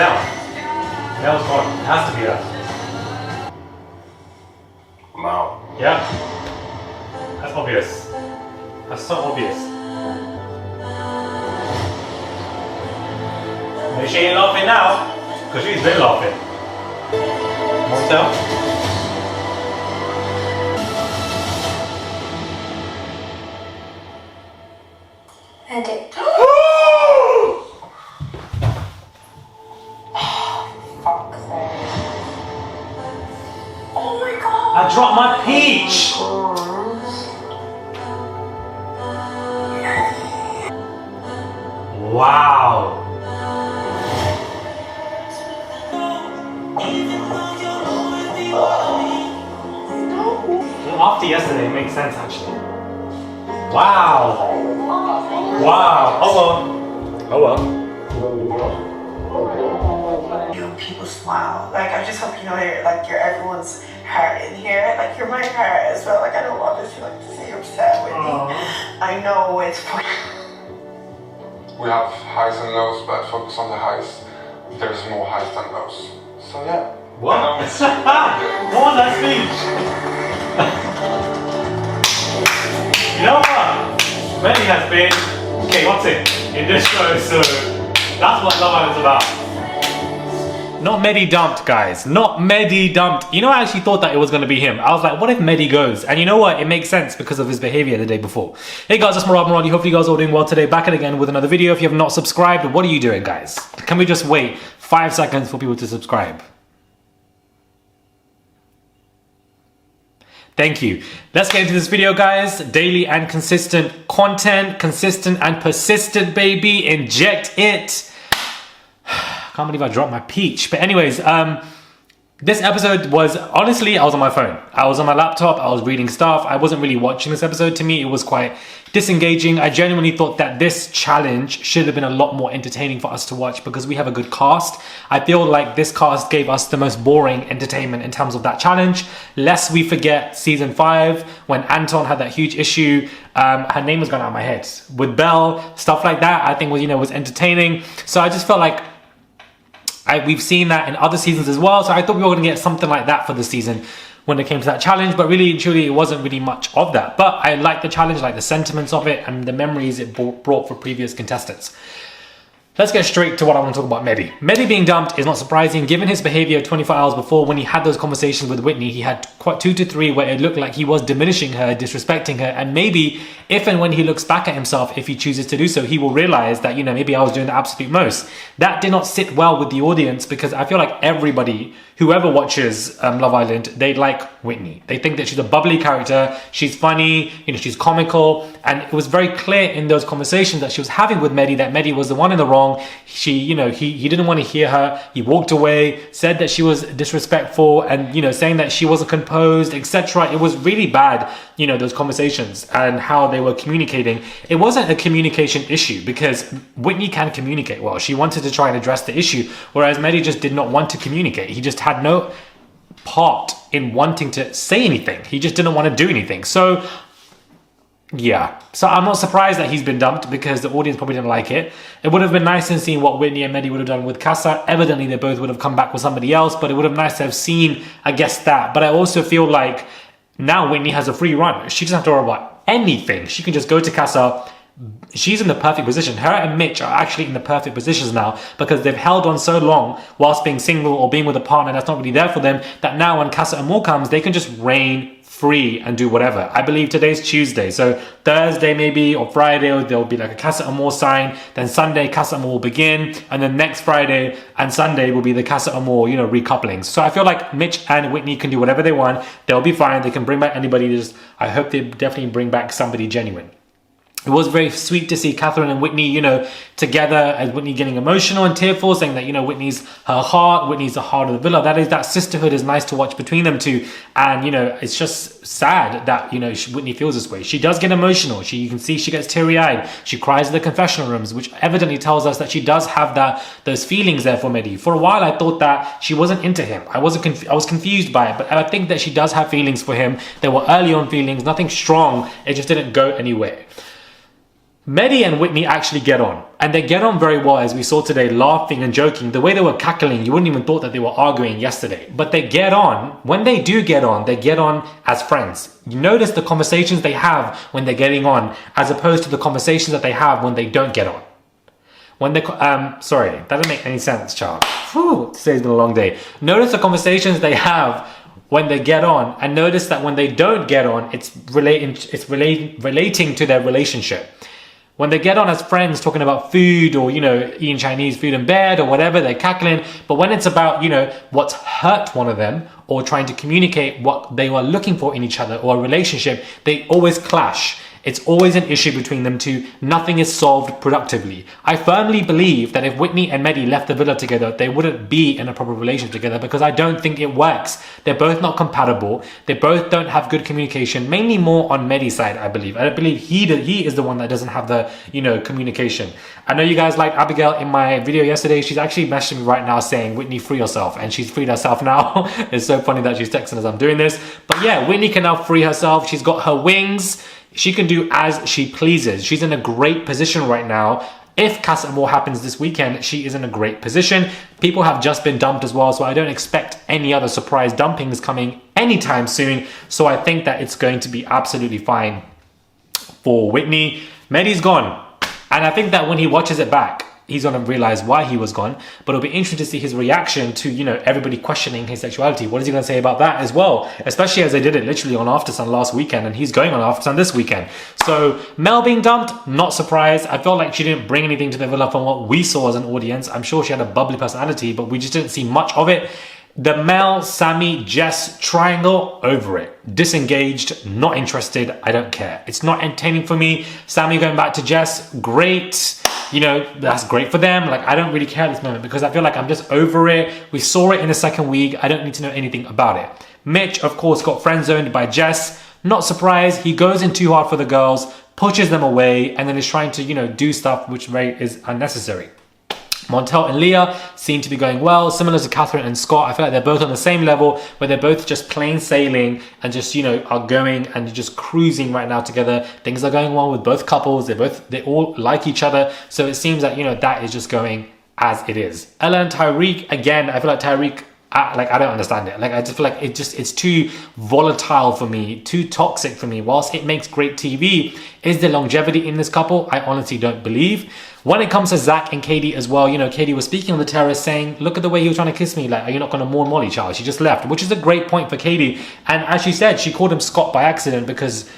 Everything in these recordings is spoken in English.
Mel. Mel's gone. It has to be her. No. Yeah. That's obvious. That's so obvious. Maybe she ain't laughing now, because she's been laughing. Want to tell? Mehdi. Oh my god! I dropped my peach! Wow! After yesterday, it makes sense actually. Wow! Wow! Oh well. Oh well. You know, people smile. Like, I just hope you know you're everyone's heart in here. Like, you're my heart as well. Like, I don't want this to see you upset with me. I know it's We have highs and lows, but focus on the highs. There's more highs than lows. So yeah. What? What was that speech? You know what? Mehdi has been chaotic in this show, so that's what Love Island's about. Not Mehdi dumped, guys. Not Mehdi dumped. You know, I actually thought that it was going to be him. I was like, what if Mehdi goes? And you know what? It makes sense because of his behavior the day before. Hey guys, it's Mehdi. Hopefully you guys are all doing well today. Back at again with another video. If you have not subscribed, what are you doing, guys? Can we just wait 5 seconds for people to subscribe? Thank you. Let's get into this video, guys. Daily and consistent content. Consistent and persistent, baby. Inject it. Can't believe I dropped my peach. But anyways, this episode was, honestly, I was on my phone. I was on my laptop. I was reading stuff. I wasn't really watching this episode. To me, it was quite disengaging. I genuinely thought that this challenge should have been a lot more entertaining for us to watch because we have a good cast. I feel like this cast gave us the most boring entertainment in terms of that challenge. Lest we forget season 5 when Anton had that huge issue. Her name was gone out of my head. With Belle, stuff like that, I think was, was entertaining. So I just felt like we've seen that in other seasons as well. So I thought we were going to get something like that for this season when it came to that challenge, but really and truly it wasn't really much of that. But I like the challenge, like the sentiments of it and the memories it brought for previous contestants. Let's get straight to what I want to talk about Mehdi. Mehdi being dumped is not surprising given his behavior 24 hours before when he had those conversations with Whitney. He had quite 2 to 3 where it looked like he was diminishing her, disrespecting her, and maybe if and when he looks back at himself, if he chooses to do so, he will realize that, maybe I was doing the absolute most. That did not sit well with the audience because I feel like everybody, whoever watches Love Island, they like Whitney. They think that she's a bubbly character, she's funny, she's comical, and it was very clear in those conversations that she was having with Mehdi that Mehdi was the one in the wrong. She, he didn't want to hear her. He walked away, said that she was disrespectful and, saying that she wasn't composed, etc. It was really bad, those conversations and how they were communicating. It wasn't a communication issue because Whitney can communicate well. She wanted to try and address the issue, whereas Mehdi just did not want to communicate. He just had no part in wanting to say anything. He just didn't want to do anything. So yeah, so I'm not surprised that he's been dumped because the audience probably didn't like it. It would have been nice to see what Whitney and Mehdi would have done with Casa. Evidently, they both would have come back with somebody else, but it would have been nice to have seen, I guess, that. But I also feel like now Whitney has a free run. She doesn't have to worry about anything. She can just go to Casa. She's in the perfect position. Her and Mitch are actually in the perfect positions now because they've held on so long whilst being single or being with a partner that's not really there for them that now when Casa Amor comes, they can just reign free and do whatever. I believe today's Tuesday, so Thursday maybe or Friday there'll be like a Casa Amor sign, then Sunday Casa Amor will begin, and then next Friday and Sunday will be the Casa Amor recouplings. So I feel like Mitch and Whitney can do whatever they want. They'll be fine. They can bring back anybody. I hope they definitely bring back somebody genuine. It was very sweet to see Catherine and Whitney, together, as Whitney getting emotional and tearful, saying that, Whitney's her heart, Whitney's the heart of the villa. That sisterhood is nice to watch between them two. And, it's just sad that, Whitney feels this way. She does get emotional. You can see she gets teary-eyed. She cries in the confessional rooms, which evidently tells us that she does have those feelings there for Mehdi. For a while, I thought that she wasn't into him. I was confused by it, but I think that she does have feelings for him. There were early on feelings, nothing strong. It just didn't go anywhere. Mehdi and Whitney actually get on, and they get on very well, as we saw today, laughing and joking. The way they were cackling, you wouldn't even thought that they were arguing yesterday. But they get on. When they do get on, they get on as friends. You notice the conversations they have when they're getting on, as opposed to the conversations that they have when they don't get on. When they, sorry, that doesn't make any sense, child. Whew, today's been a long day. Notice the conversations they have when they get on, and notice that when they don't get on, it's relating to their relationship. When they get on as friends talking about food, or, you know, eating Chinese food in bed or whatever, they're cackling. But when it's about, you know, what's hurt one of them, or trying to communicate what they were looking for in each other or a relationship, they always clash. It's always an issue between them two. Nothing is solved productively. I firmly believe that if Whitney and Maddie left the villa together, they wouldn't be in a proper relationship together, because I don't think it works. They're both not compatible. They both don't have good communication, mainly more on Maddie's side, I believe. I believe he is the one that doesn't have the, you know, communication. I know you guys liked Abigail in my video yesterday. She's actually messaging me right now saying, Whitney, free yourself. And she's freed herself now. It's so funny that she's texting as I'm doing this. But yeah, Whitney can now free herself. She's got her wings. She can do as she pleases. She's in a great position right now. If Casa Amor happens this weekend, she is in a great position. People have just been dumped as well, so I don't expect any other surprise dumpings coming anytime soon. So I think that it's going to be absolutely fine for Whitney. Mehdi's gone. And I think that when he watches it back, he's going to realize why he was gone. But it'll be interesting to see his reaction to, you know, everybody questioning his sexuality. What is he going to say about that as well? Especially as they did it literally on After Sun last weekend, and he's going on After Sun this weekend. So Mel being dumped, not surprised. I felt like she didn't bring anything to the villa from what we saw as an audience. I'm sure she had a bubbly personality, but we just didn't see much of it. The Mel, Sammy, Jess triangle, over it. Disengaged, not interested, I don't care. It's not entertaining for me. Sammy going back to Jess, great. You know, that's great for them. Like, I don't really care at this moment, because I feel like I'm just over it. We saw it in the second week. I don't need to know anything about it. Mitch, of course, got friend-zoned by Jess. Not surprised. He goes in too hard for the girls, pushes them away, and then is trying to, you know, do stuff which is unnecessary. Montel and Leah seem to be going well, similar to Catherine and Scott. I feel like they're both on the same level, where they're both just plain sailing and just, you know, are going and just cruising right now together. Things are going well with both couples. They all like each other. So it seems that, you know, that is just going as it is. Ella and Tyreek, again, I feel like Tyreek, I don't understand it. Like, I just feel like it's too volatile for me, too toxic for me. Whilst it makes great TV, is there longevity in this couple? I honestly don't believe. When it comes to Zach and Katie as well, you know, Katie was speaking on the terrace saying, look at the way he was trying to kiss me. Like, are you not going to mourn Molly, child? She just left, which is a great point for Katie. And as she said, she called him Scott by accident because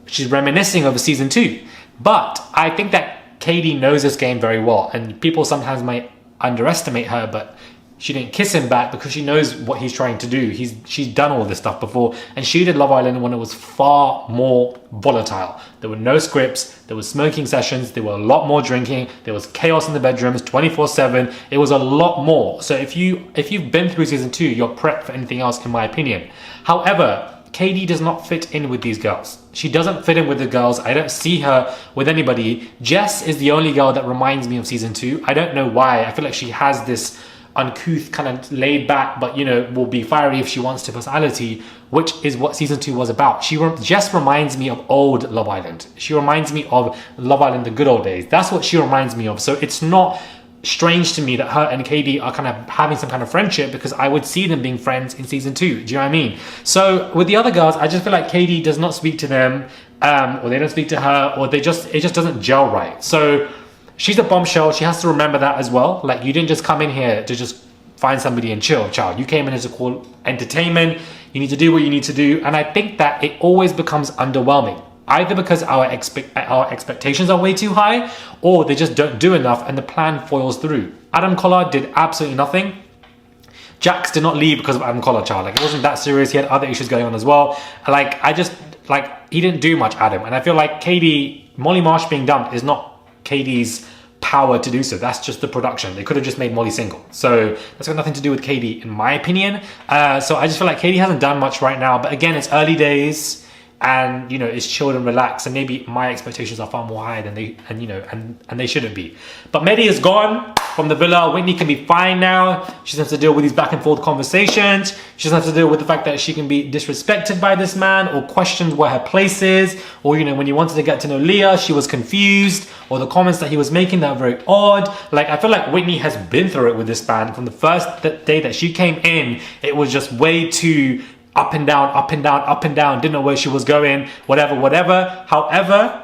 she's reminiscing over season 2. But I think that Katie knows this game very well, and people sometimes might underestimate her, but she didn't kiss him back because she knows what he's trying to do. She's done all this stuff before, and she did Love Island when it was far more volatile. There were no scripts, there was smoking sessions, there were a lot more drinking, there was chaos in the bedrooms 24/7. It was a lot more. So if you've been through season 2, you're prepped for anything else, in my opinion. However, Katie does not fit in with these girls. She doesn't fit in with the girls. I don't see her with anybody. Jess is the only girl that reminds me of season 2. I don't know why. I feel like she has this uncouth, kind of laid back, but, you know, will be fiery if she wants to personality, which is what season 2 was about. Jess reminds me of old Love Island. She reminds me of Love Island, the good old days. That's what she reminds me of. So it's not strange to me that her and Katie are kind of having some kind of friendship, because I would see them being friends in season 2. Do you know what I mean? So with the other girls, I just feel like Katie does not speak to them, or they don't speak to her, or it just doesn't gel right. So she's a bombshell. She has to remember that as well. Like, you didn't just come in here to just find somebody and chill, child. You came in as a call entertainment. You need to do what you need to do. And I think that it always becomes underwhelming, either because our expectations are way too high, or they just don't do enough and the plan foils through. Adam Collard did absolutely nothing. Jax did not leave because of Adam Collard, child. Like, it wasn't that serious. He had other issues going on as well. Like, he didn't do much, Adam. And I feel like Molly Marsh being dumped is not Katie's power to do so. That's just the production. They could have just made Molly single. So that's got nothing to do with Katie, in my opinion. So I just feel like Katie hasn't done much right now. But again, it's early days. and you know it's chilled and relaxed, and maybe my expectations are far more higher than they and they shouldn't be. But Mehdi is gone from the villa. Whitney can be fine now. She doesn't have to deal with these back and forth conversations. She doesn't have to deal with the fact that she can be disrespected by this man or questioned where her place is, or you know when you wanted to get to know Leah she was confused, or the comments that he was making that were very odd. Like I feel like Whitney has been through it with this man. From the first day that she came in, it was just way too up and down, up and down, up and down, didn't know where she was going, whatever. However,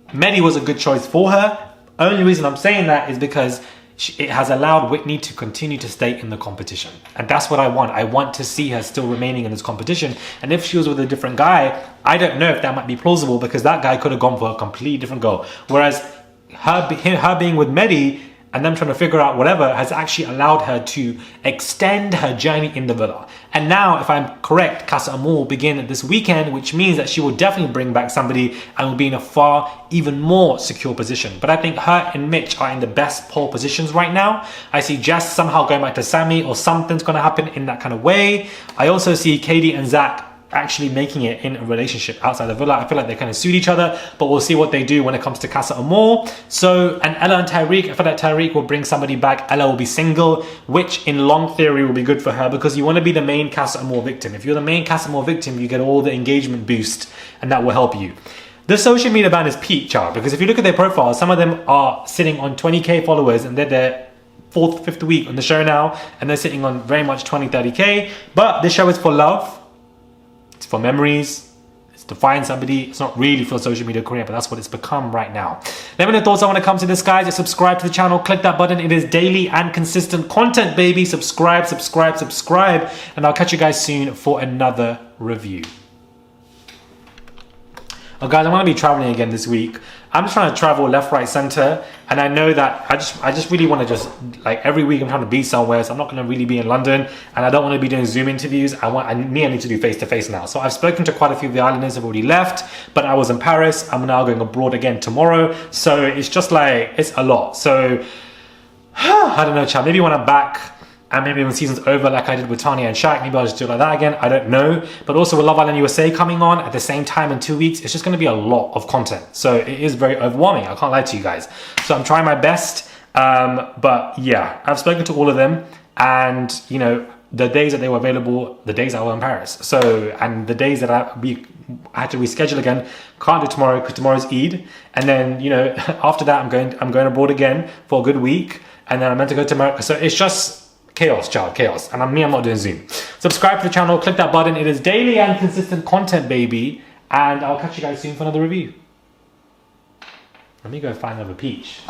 Mehdi was a good choice for her. Only reason I'm saying that is because it has allowed Whitney to continue to stay in the competition. And that's what I want. I want to see her still remaining in this competition. And if she was with a different guy, I don't know if that might be plausible, because that guy could have gone for a completely different goal. Whereas her being with Mehdi and them trying to figure out whatever has actually allowed her to extend her journey in the villa. And now, if I'm correct, Casa Amor will begin this weekend, which means that she will definitely bring back somebody and will be in a far, even more secure position. But I think her and Mitch are in the best pole positions right now. I see Jess somehow going back to Sammy, or something's going to happen in that kind of way. I also see Katie and Zach actually making it in a relationship outside the villa. I feel like they kind of suit each other, but we'll see what they do when it comes to Casa Amor. So, and Ella and Tyreek, I feel like Tyreek will bring somebody back. Ella will be single, which in long theory will be good for her, because you want to be the main Casa Amor victim. If you're the main Casa Amor victim, you get all the engagement boost, and that will help you. The social media ban is peak, child, because if you look at their profiles, some of them are sitting on 20k followers, and they're their 4th, 5th week on the show now, and they're sitting on very much 20, 30k. But this show is for love. It's for memories, it's to find somebody. It's not really for social media career, but that's what it's become right now. Let me know your thoughts on when it comes to this, guys. Just subscribe to the channel, click that button. It is daily and consistent content, baby. Subscribe, and I'll catch you guys soon for another review. Oh, guys, I'm going to be traveling again this week. I'm just trying to travel left, right, center, and I know that I just really want to just, like, every week I'm trying to be somewhere, so I'm not going to really be in London, and I don't want to be doing Zoom interviews. I need to do face-to-face now. So I've spoken to quite a few of the islanders who have already left, but I was in Paris. I'm now going abroad again tomorrow, so it's just like, it's a lot. So I don't know, Chad, maybe when I'm back, and maybe when season's over, like I did with Tanya and Shaq, maybe I'll just do it like that again. I don't know. But also with Love Island USA coming on at the same time in 2 weeks, it's just going to be a lot of content. So it is very overwhelming. I can't lie to you guys. So I'm trying my best. But yeah, I've spoken to all of them. And, you know, the days that they were available, the days I was in Paris. So, and the days that I had to reschedule again, can't do tomorrow because tomorrow's Eid. And then, you know, after that, I'm going abroad again for a good week. And then I'm meant to go to America. So it's just chaos, child, chaos. And I'm not doing Zoom. Subscribe to the channel, click that button. It is daily and consistent content, baby. And I'll catch you guys soon for another review. Let me go find another peach.